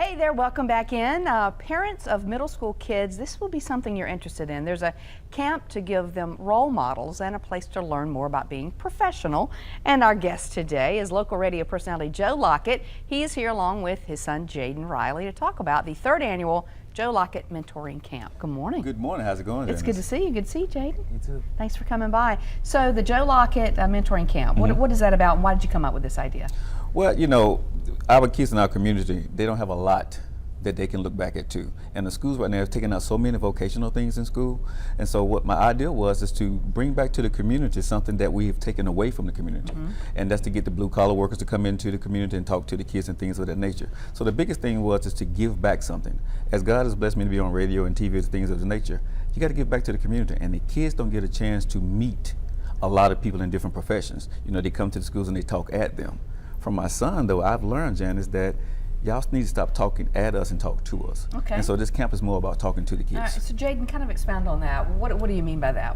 Hey there, welcome back in. Parents of middle school kids, this will be something you're interested in. There's a camp to give them role models and a place to learn more about being professional. And our guest today is local radio personality Joe Lockett. He is here along with his son Jaden Riley to talk about the third annual Joe Lockett Mentoring Camp. Good morning. Good morning. How's it going? It's good to see you. Good to see you, Jaden. You too. Thanks for coming by. So the Joe Lockett Mentoring Camp, what is that about and why did you come up with this idea? Well, you know, our kids in our community, they don't have a lot that they can look back at too. And the schools right now have taken out so many vocational things in school. And so what my idea was is to bring back to the community something that we have taken away from the community. And that's to get the blue collar workers to come into the community and talk to the kids and things of that nature. So the biggest thing was is to give back something. As God has blessed me to be on radio and TV and things of the nature, you got to give back to the community. And the kids don't get a chance to meet a lot of people in different professions. You know, they come to the schools and they talk at them. From my son, though, I've learned, Janice, that y'all need to stop talking at us and talk to us. Okay. And so this camp is more about talking to the kids. All right, so Jaden, kind of expound on that. What do you mean by that?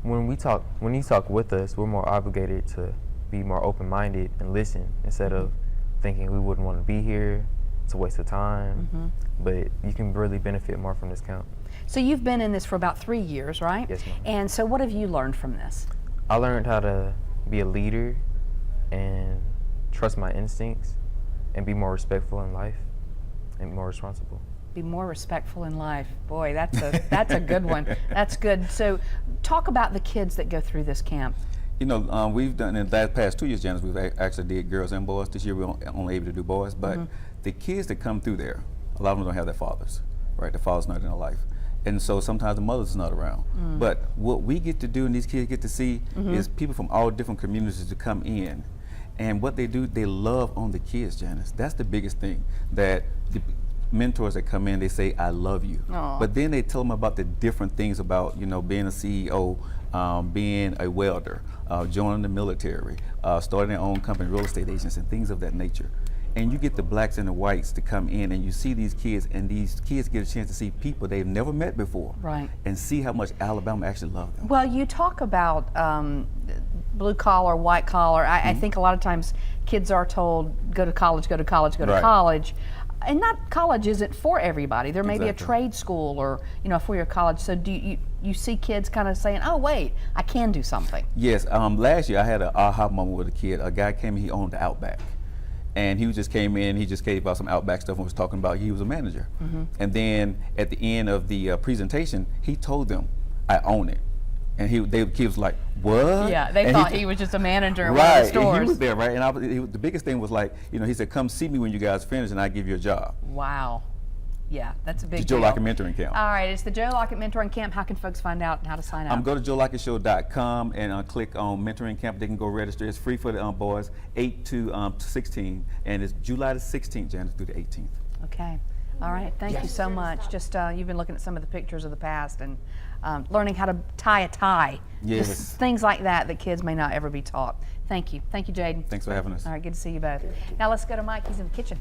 When you talk with us, we're more obligated to be more open-minded and listen instead of thinking we wouldn't want to be here. It's a waste of time. But you can really benefit more from this camp. So you've been in this for about 3 years, right? Yes, ma'am. And so what have you learned from this? I learned how to be a leader and trust my instincts and be more respectful in life and more responsible. Be more respectful in life. Boy, that's a good one. That's good. So talk about the kids that go through this camp. You know, we've done in the past 2 years, Janice, we've actually did girls and boys. This year we're only able to do boys, but the kids that come through there, a lot of them don't have their fathers, right? The father's not in their life. And so sometimes the mother's not around. But what we get to do and these kids get to see is people from all different communities to come in. And what they do, they love on the kids, Janice. That's the biggest thing. That the mentors that come in, they say, I love you. Aww. But then they tell them about the different things about, you know, being a CEO, being a welder, joining the military, starting their own company, real estate agents, and things of that nature. And you get the blacks and the whites to come in and you see these kids, and these kids get a chance to see people they've never met before. Right. And see how much Alabama actually loves them. Well, you talk about blue collar, white collar. I think a lot of times kids are told, go to college, go to college, go to college. And not college isn't for everybody. There may be a trade school or, you know, a four-year college. So do you see kids kind of saying, oh, wait, I can do something? Yes. Last year I had an aha moment with a kid. A guy came in, he owned the Outback. And he just came in, he just gave out some Outback stuff and was talking about he was a manager. And then at the end of the presentation, he told them, I own it. And the kid was like, what? Yeah, they thought he was just a manager in one right, of the stores. And he was there, right? And the biggest thing was like, you know, he said, come see me when you guys finish and I give you a job. Wow. Yeah, that's a big deal. The Joe Lockett Mentoring Camp. All right, it's the Joe Lockett Mentoring Camp. How can folks find out and how to sign up? Go to joelockettShow.com and click on Mentoring Camp. They can go register. It's free for the boys 8 to 16, and it's July the 16th, Janice, through the 18th. Okay. All right. Thank you so much. Just you've been looking at some of the pictures of the past and learning how to tie a tie. Yes. Just things like that kids may not ever be taught. Thank you. Thank you, Jaden. Thanks for having us. All right. Good to see you both. Now let's go to Mike. He's in the kitchen.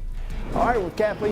All right, well, Kathleen.